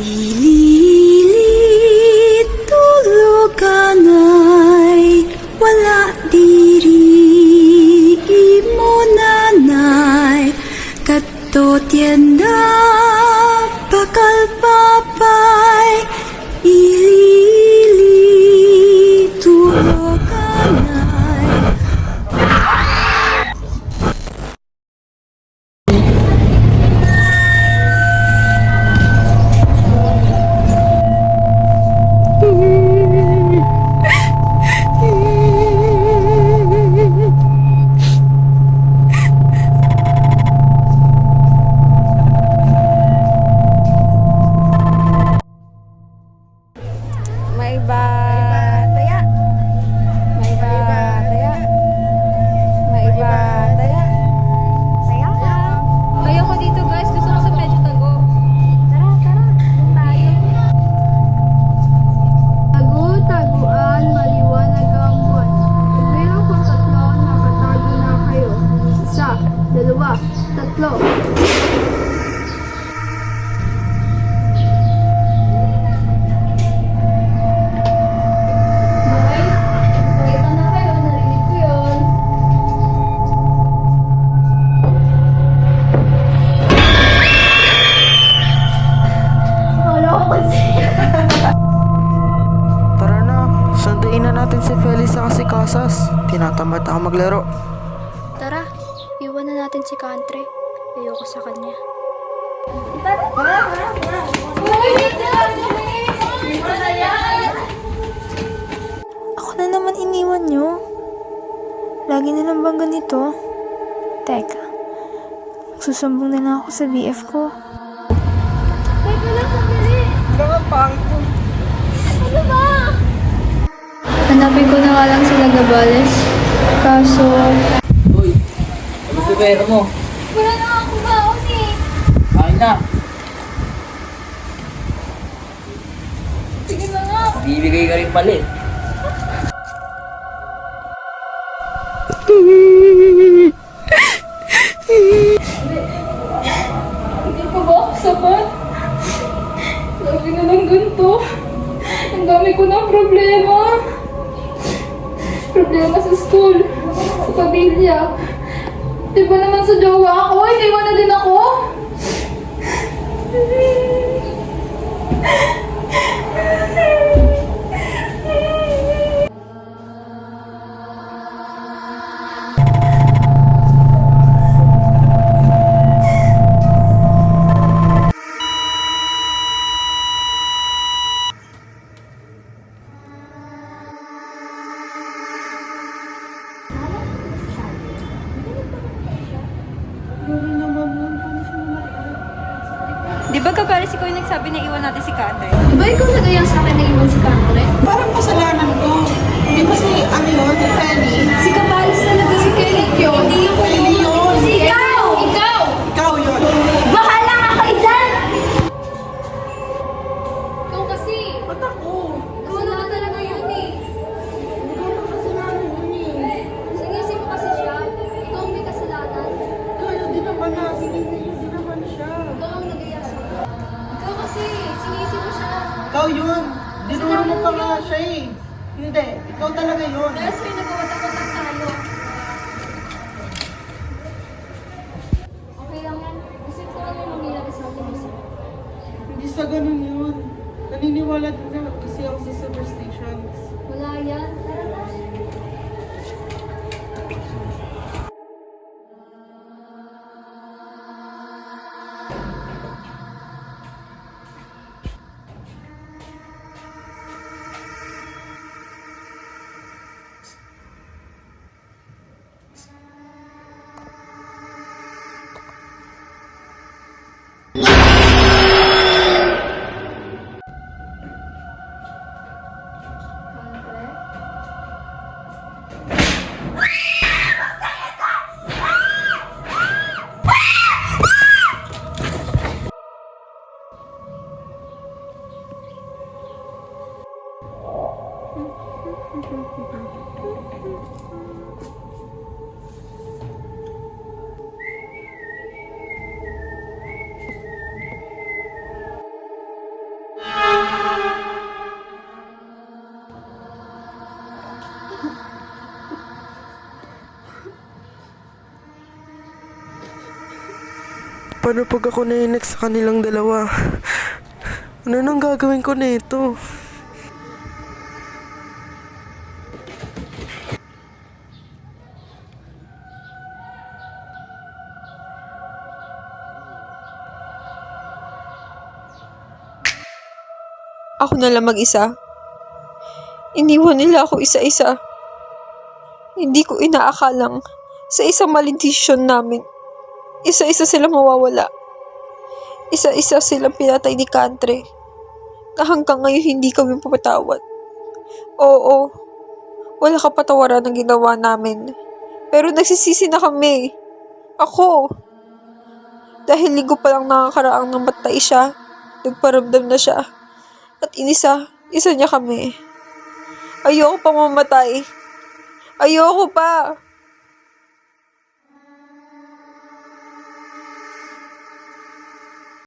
Ililit tuluganay, wala diri imo nanay, kadto tienda bakal papay, ililit tuluganay. May bataya. May bataya. May bataya. Saya ka. Ayoko dito guys. Gusto ko sa medyo tago. Tara, tara. Tayo. Tagu-taguan, maliwanag ang buwan. Pero kung tatlo, nakatago na kayo. Isa, dalawa, tatlo. Tara na, sunduin na natin si Felice sa si Casas. Tinatamad ako maglaro. Tara, iwan na natin si Country. Ayoko sa kanya. Ako na naman iniwan nyo. Lagi na lang bang ganito? Teka, magsusumbong na lang ako sa BF ko. Teka lang, sandali. Ano ba? Hanapin ko na nga lang sila Gabales. Kaso, Uy, ano si pera mo? Wala na ako baon eh. Kain na. Sige na nga. Bibigay ka rin pala eh. Hindi pa ba ako sapat? Lagi na lang ganito. Ang dami ko ng problema. Problema sa school, sa pamilya. Di ba naman sa jowa ako? Iniwan na din ako. Di ba Gabales ikaw yung nagsabi na iwan natin si Kate? Di ba ikaw nagayang sa akin na iwan si Country? Parang kasalanan ko. Hindi ba si, ano yun, si Feli? Si Kapalis talaga si Kelly yun. Hindi yung Feli yun. Ikaw! Ikaw! Ikaw yun. Bahala ka kayo dyan! Ikaw kasi. Ba't ako? Ikaw naman talaga yun eh. Ikaw na kasalanan yun eh. Sinisip mo kasi siya. Ikaw ang may kasalanan. Kaya din naman na, sinisip din naman siya. Ikaw ang nagaya siya. Ikaw kasi. Sinisip mo siya. Ikaw yun. Dinuro mo pa nga siya eh. Hindi, ikaw talaga yun. Dahil sa'yo nagawatak-watak tayo. Okay lang yan. Isip ko lang yung mangyayari sa atin. Hindi sa ganun yun. Naniniwala din na kasi ako sa superstitions. Wala yan. Tara na. Paano pag ako naiinig sa kanilang dalawa? Ano nang gagawin ko nito? Ako na lang mag-isa. Iniwan nila ako isa-isa. Hindi ko inaakalang sa isang maling desisyon namin. Isa-isa silang mawawala. Isa-isa silang pinatay ni Kantre. Na hanggang ngayon hindi kami papatawad. Oo, wala kapatawaran ng ginawa namin. Pero nagsisisi na kami. Ako. Dahil linggo pa lang nakakaraang namatay siya, nagparamdam na siya. At isa niya kami. Ayoko pa mamatay. Ayoko pa.